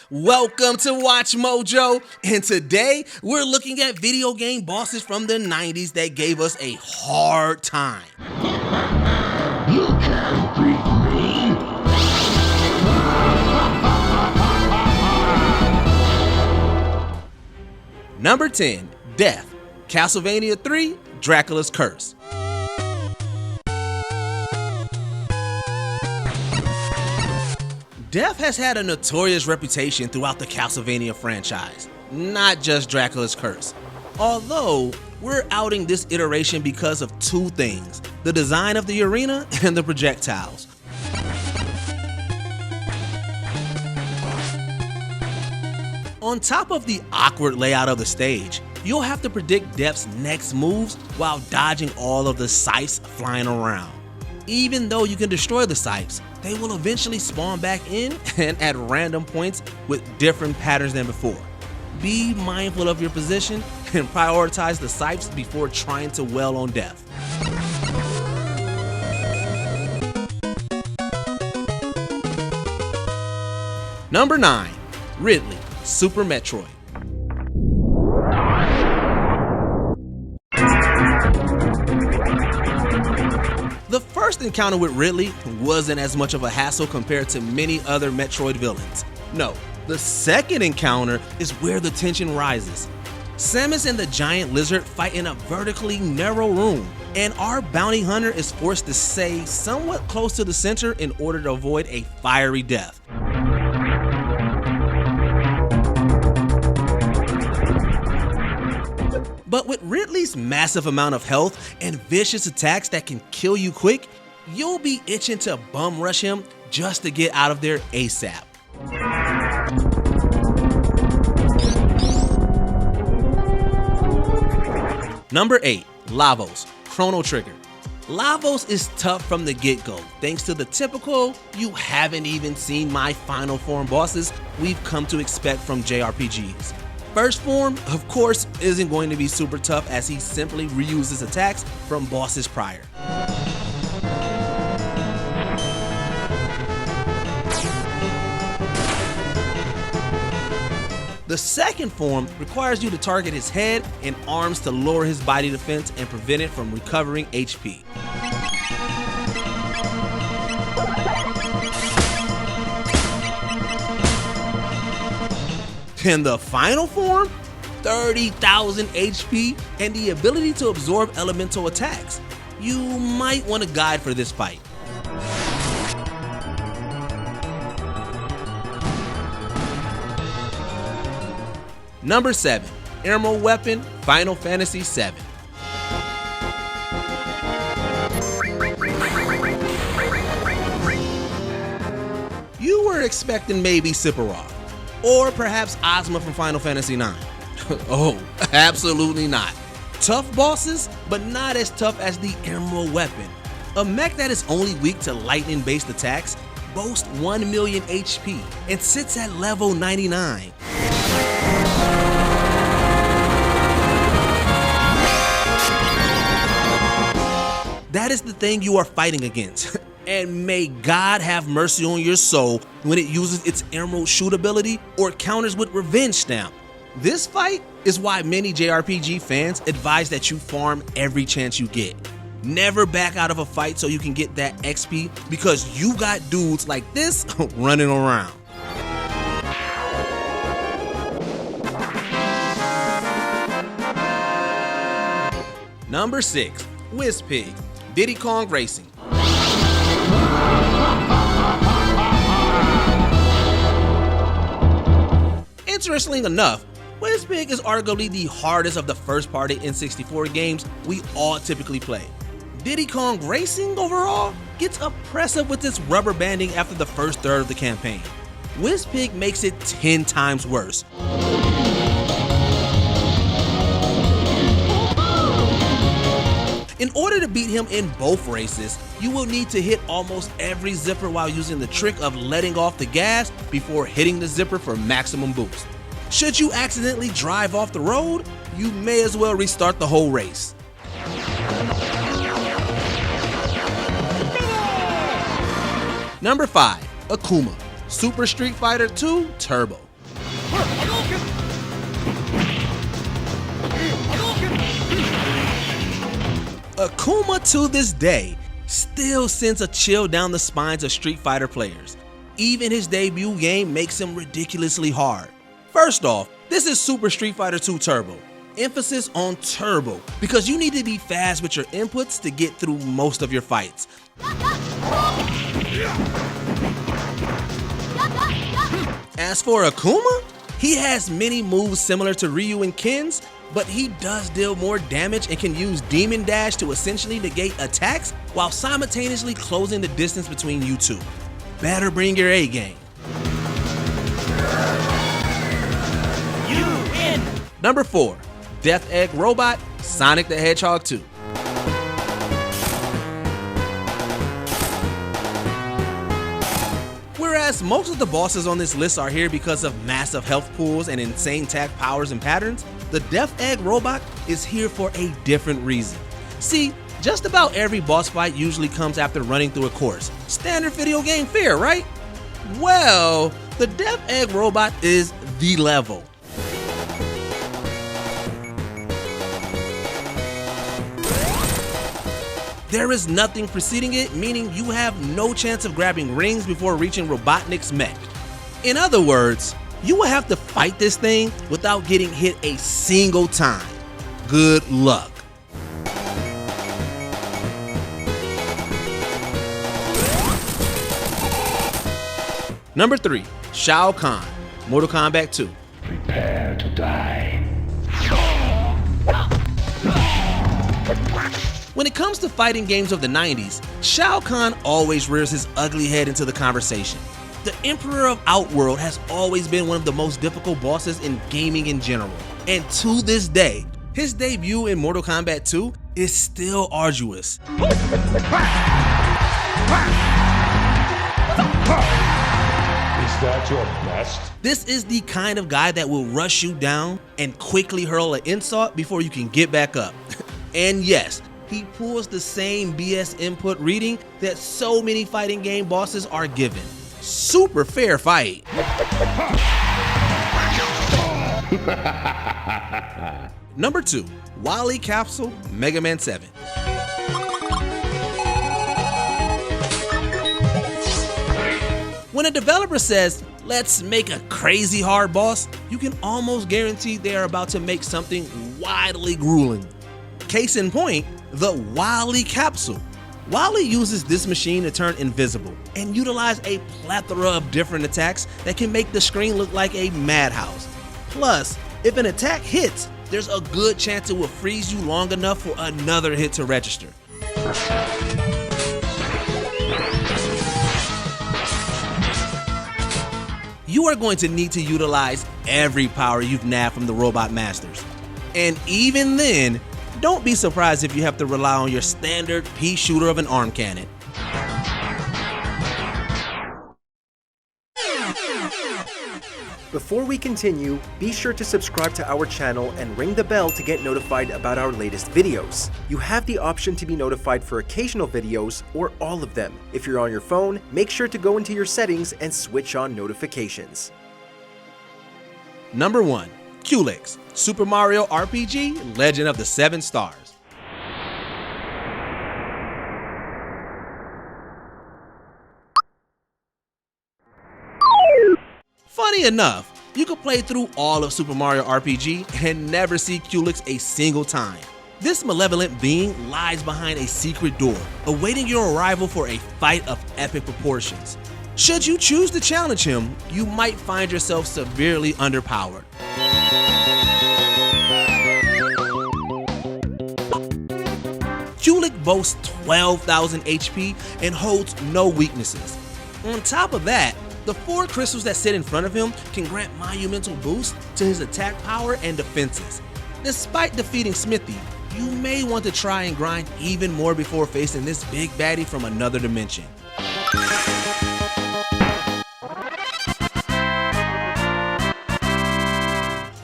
Welcome to Watch Mojo, and today we're looking at video game bosses from the 90s that gave us a hard time. You can't beat me. Number 10, Death, Castlevania 3, Dracula's Curse. Death has had a notorious reputation throughout the Castlevania franchise, not just Dracula's Curse. Although, we're outing this iteration because of two things: the design of the arena and the projectiles. On top of the awkward layout of the stage, you'll have to predict Death's next moves while dodging all of the scythes flying around. Even though you can destroy the scythes, they will eventually spawn back in and at random points with different patterns than before. Be mindful of your position and prioritize the scythes before trying to wail on Death. Number 9, Ridley, Super Metroid. The first encounter with Ridley wasn't as much of a hassle compared to many other Metroid villains. No, the second encounter is where the tension rises. Samus and the giant lizard fight in a vertically narrow room, and our bounty hunter is forced to stay somewhat close to the center in order to avoid a fiery death. But with Ridley's massive amount of health and vicious attacks that can kill you quick, you'll be itching to bum rush him just to get out of there ASAP. Number 8, Lavos, Chrono Trigger. Lavos is tough from the get-go, thanks to the typical "you haven't even seen my final form" bosses we've come to expect from JRPGs. First form, of course, isn't going to be super tough as he simply reuses attacks from bosses prior. The second form requires you to target his head and arms to lower his body defense and prevent it from recovering HP. In the final form, 30,000 HP and the ability to absorb elemental attacks. You might want a guide for this fight. Number 7, Eal Weapon, Final Fantasy VII. You were expecting maybe Sephiroth, or perhaps Ozma from Final Fantasy IX. Oh, absolutely not. Tough bosses, but not as tough as the Eal Weapon. A mech that is only weak to lightning-based attacks, boasts 1 million HP, and sits at level 99. That is the thing you are fighting against. And may God have mercy on your soul when it uses its Emerald Shoot ability or counters with Revenge Stamp. This fight is why many JRPG fans advise that you farm every chance you get. Never back out of a fight so you can get that XP, because you got dudes like this running around. Number 6, Whiz Pig, Diddy Kong Racing. Interestingly enough, Whiz Pig is arguably the hardest of the first-party N64 games we all typically play. Diddy Kong Racing overall gets oppressive with its rubber banding after the first third of the campaign. Whiz Pig makes it 10 times worse. In order to beat him in both races, you will need to hit almost every zipper while using the trick of letting off the gas before hitting the zipper for maximum boost. Should you accidentally drive off the road, you may as well restart the whole race. Number 5, Akuma, Super Street Fighter 2 Turbo. Akuma to this day still sends a chill down the spines of Street Fighter players. Even his debut game makes him ridiculously hard. First off, this is Super Street Fighter 2 Turbo. Emphasis on turbo, because you need to be fast with your inputs to get through most of your fights. As for Akuma, he has many moves similar to Ryu and Ken's, but he does deal more damage and can use Demon Dash to essentially negate attacks while simultaneously closing the distance between you two. Better bring your A game. You win! Number 4, Death Egg Robot, Sonic the Hedgehog 2. Whereas most of the bosses on this list are here because of massive health pools and insane attack powers and patterns, the Death Egg Robot is here for a different reason. See, just about every boss fight usually comes after running through a course. Standard video game fare, right? Well, the Death Egg Robot is the level. There is nothing preceding it, meaning you have no chance of grabbing rings before reaching Robotnik's mech. In other words, you will have to fight this thing without getting hit a single time. Good luck. Number 3, Shao Kahn, Mortal Kombat 2. Prepare to die. When it comes to fighting games of the 90s, Shao Kahn always rears his ugly head into the conversation. The Emperor of Outworld has always been one of the most difficult bosses in gaming in general, and to this day, his debut in Mortal Kombat 2 is still arduous. Is that your best? This is the kind of guy that will rush you down and quickly hurl an insult before you can get back up. And yes, he pulls the same BS input reading that so many fighting game bosses are given. Super fair fight. Number 2, Wily Capsule, Mega Man 7. When a developer says, let's make a crazy hard boss, you can almost guarantee they are about to make something wildly grueling. Case in point, the Wily Capsule. Wily uses this machine to turn invisible and utilize a plethora of different attacks that can make the screen look like a madhouse. Plus, if an attack hits, there's a good chance it will freeze you long enough for another hit to register. You are going to need to utilize every power you've nabbed from the Robot Masters. And even then, don't be surprised if you have to rely on your standard pea shooter of an arm cannon. Before we continue, be sure to subscribe to our channel and ring the bell to get notified about our latest videos. You have the option to be notified for occasional videos or all of them. If you're on your phone, make sure to go into your settings and switch on notifications. Number 1, Culex, Super Mario RPG, Legend of the 7 Stars. Funny enough, you could play through all of Super Mario RPG and never see Culex a single time. This malevolent being lies behind a secret door, awaiting your arrival for a fight of epic proportions. Should you choose to challenge him, you might find yourself severely underpowered. Culex boasts 12,000 HP and holds no weaknesses. On top of that, the 4 crystals that sit in front of him can grant monumental boosts to his attack power and defenses. Despite defeating Smithy, you may want to try and grind even more before facing this big baddie from another dimension.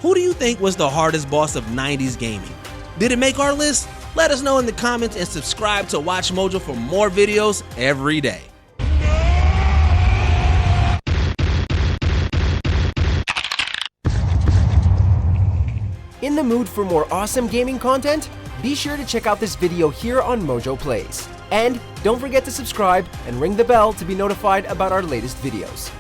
Who do you think was the hardest boss of 90s gaming? Did it make our list? Let us know in the comments and subscribe to WatchMojo for more videos every day. In the mood for more awesome gaming content? Be sure to check out this video here on Mojo Plays. And don't forget to subscribe and ring the bell to be notified about our latest videos.